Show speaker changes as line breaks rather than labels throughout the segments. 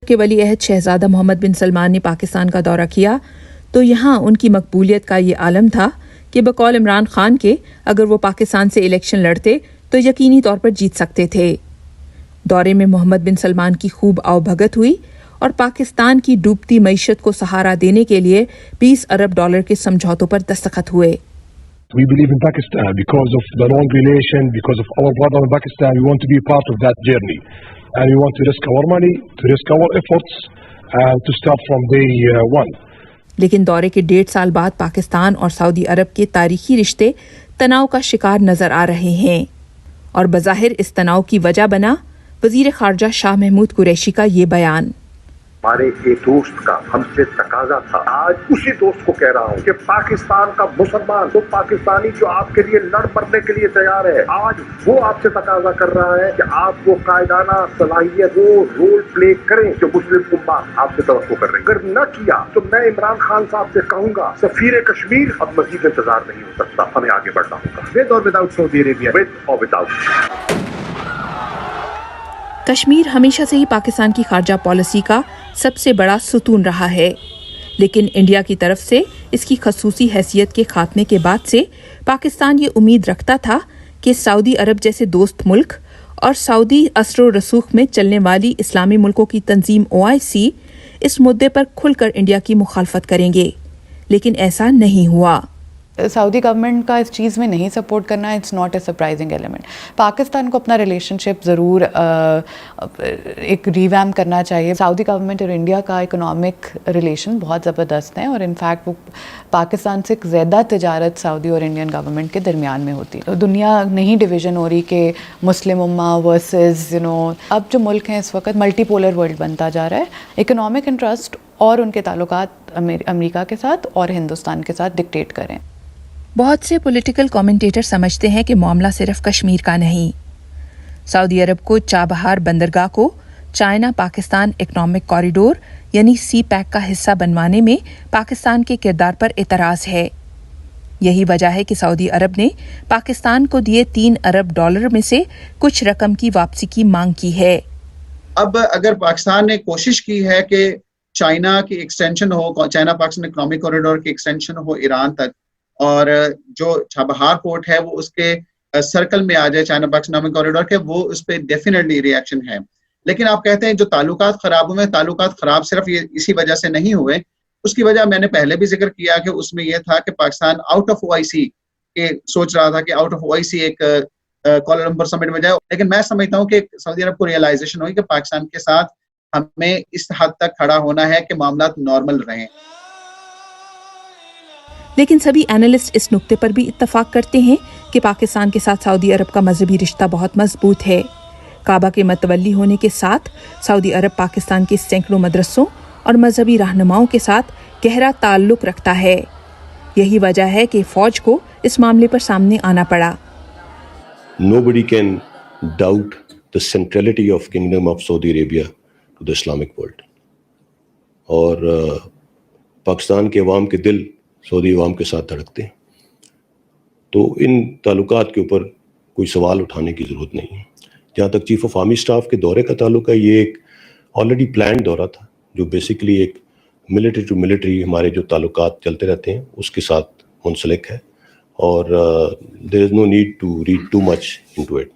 کے ولی عہد شہزادہ محمد بن سلمان نے پاکستان کا دورہ کیا تو یہاں ان کی مقبولیت کا یہ عالم تھا کہ بقول عمران خان کے اگر وہ پاکستان سے الیکشن لڑتے تو یقینی طور پر جیت سکتے تھے۔ دورے میں محمد بن سلمان کی خوب آؤ بھگت ہوئی اور پاکستان کی ڈوبتی معیشت کو سہارا دینے کے لیے $20 ارب کے سمجھوتوں پر دستخط ہوئے۔
We believe in Pakistan because of the long relation, because of our brother in Pakistan. We want to be part of that journey. And we want to risk our money, to risk our efforts, and to start from day one.
لیکن دورے کے 1.5 سال بعد پاکستان اور سعودی عرب کے تاریخی رشتے تناؤ کا شکار نظر آ رہے ہیں، اور بظاہر اس تناؤ کی وجہ بنا وزیر خارجہ شاہ محمود قریشی کا یہ بیان۔
ہمارے ایک دوست کا ہم سے تقاضا تھا، آج اسی دوست کو کہہ رہا ہوں کہ پاکستان کا مسلمان تو پاکستانی جو آپ کے لیے لڑ مرنے کے لیے تیار ہے، آج وہ آپ سے تقاضا کر رہا ہے کہ آپ وہ قائدانہ صلاحیت وہ رول پلے کریں جو مسلم امہ آپ سے توقع کر رہے ہیں۔ اگر نہ کیا تو میں عمران خان صاحب سے کہوں گا سفیر کشمیر اب مزید انتظار نہیں ہو سکتا، ہمیں آگے بڑھنا ہوگا، ود اور وداؤٹ سعودی عربیہ، ود اور وداؤٹ۔
کشمیر ہمیشہ سے ہی پاکستان کی خارجہ پالیسی کا سب سے بڑا ستون رہا ہے، لیکن انڈیا کی طرف سے اس کی خصوصی حیثیت کے خاتمے کے بعد سے پاکستان یہ امید رکھتا تھا کہ سعودی عرب جیسے دوست ملک اور سعودی اثر و رسوخ میں چلنے والی اسلامی ملکوں کی تنظیم OIC اس مدعے پر کھل کر انڈیا کی مخالفت کریں گے، لیکن ایسا نہیں ہوا۔
سعودی گورنمنٹ کا اس چیز میں نہیں سپورٹ کرنا it's not a surprising element. Pakistan کو اپنا ریلیشن شپ ضرور ایک ریویمپ کرنا چاہیے۔ سعودی گورنمنٹ اور انڈیا کا اکنامک ریلیشن بہت زبردست ہے، اور انفیکٹ وہ پاکستان سے زیادہ تجارت سعودی اور انڈین گورنمنٹ کے درمیان میں ہوتی ہے۔ دنیا نہیں ڈویژن ہو رہی کہ مسلم امہ ورسز اب جو ملک ہیں اس وقت ملٹی پولر ورلڈ بنتا جا رہا ہے۔ اکنامک انٹرسٹ اور ان کے تعلقات امریکہ کے ساتھ اور ہندوستان کے ساتھ ڈکٹیٹ کریں۔
بہت سے پولیٹیکل کامنٹیٹر سمجھتے ہیں کہ معاملہ صرف کشمیر کا نہیں۔ سعودی عرب کو چابہار بندرگاہ کو چائنا پاکستان اکنامک کوریڈور یعنی CPEC کا حصہ بنوانے میں پاکستان کے کردار پر اعتراض ہے۔ یہی وجہ ہے کہ سعودی عرب نے پاکستان کو دیے $3 ارب میں سے کچھ رقم کی واپسی کی مانگ کی ہے۔
اب اگر پاکستان نے کوشش کی ہے کہ چائنا کی ایکسٹینشن ہو، چائنا پاکستان اکنامک کوریڈور کی ایکسٹینشن ہو ایران تک، اور جو چابہار پورٹ ہے وہ اس کے سرکل میں آ جائے چائنا پاکستان اکنامک کوریڈور کے، وہ اس پہ ڈیفینیٹلی ری ایکشن ہے۔ لیکن آپ کہتے ہیں جو تعلقات خراب ہوئے، تعلقات خراب صرف یہ اسی وجہ سے نہیں ہوئے، اس کی وجہ میں نے پہلے بھی ذکر کیا کہ اس میں یہ تھا کہ پاکستان آؤٹ آف OIC کے سوچ رہا تھا کہ آؤٹ آف OIC ایک کوالالمپور سمٹ میں جائے، لیکن میں سمجھتا ہوں کہ سعودی عرب کو ریئلائزیشن ہوئی کہ پاکستان کے ساتھ ہمیں اس حد تک کھڑا ہونا ہے کہ معاملات نارمل رہیں۔
لیکن سبھی اینالسٹ اس نقطے پر بھی اتفاق کرتے ہیں کہ پاکستان کے ساتھ سعودی عرب کا مذہبی رشتہ بہت مضبوط ہے۔ کعبہ کے متولی ہونے کے ساتھ سعودی عرب پاکستان کے سینکڑوں مدرسوں اور مذہبی رہنماؤں کے ساتھ گہرا تعلق رکھتا ہے۔ یہی وجہ ہے کہ فوج کو اس معاملے پر سامنے آنا پڑا۔
Nobody can doubt the centrality of Kingdom of Saudi Arabia to the Islamic world. اور پاکستان کے عوام کے دل سعودی عوام کے ساتھ دھڑکتے ہیں، تو ان تعلقات کے اوپر کوئی سوال اٹھانے کی ضرورت نہیں ہے۔ جہاں تک چیف آف آرمی اسٹاف کے دورے کا تعلق ہے، یہ ایک آلریڈی پلانڈ دورہ تھا جو بیسیکلی ایک ملٹری ٹو ملٹری ہمارے جو تعلقات چلتے رہتے ہیں اس کے ساتھ منسلک ہے، اور there is no need to read too much into it.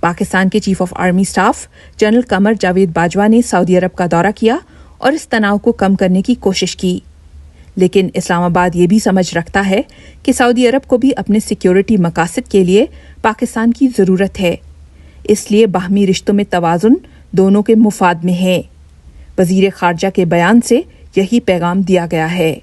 Pakistan کے chief of army staff general Qamar Javed Bajwa نے سعودی عرب کا دورہ کیا اور اس تناؤ کو کم کرنے کی کوشش کی، لیکن اسلام آباد یہ بھی سمجھ رکھتا ہے کہ سعودی عرب کو بھی اپنے سیکیورٹی مقاصد کے لیے پاکستان کی ضرورت ہے، اس لیے باہمی رشتوں میں توازن دونوں کے مفاد میں ہے۔ وزیر خارجہ کے بیان سے یہی پیغام دیا گیا ہے۔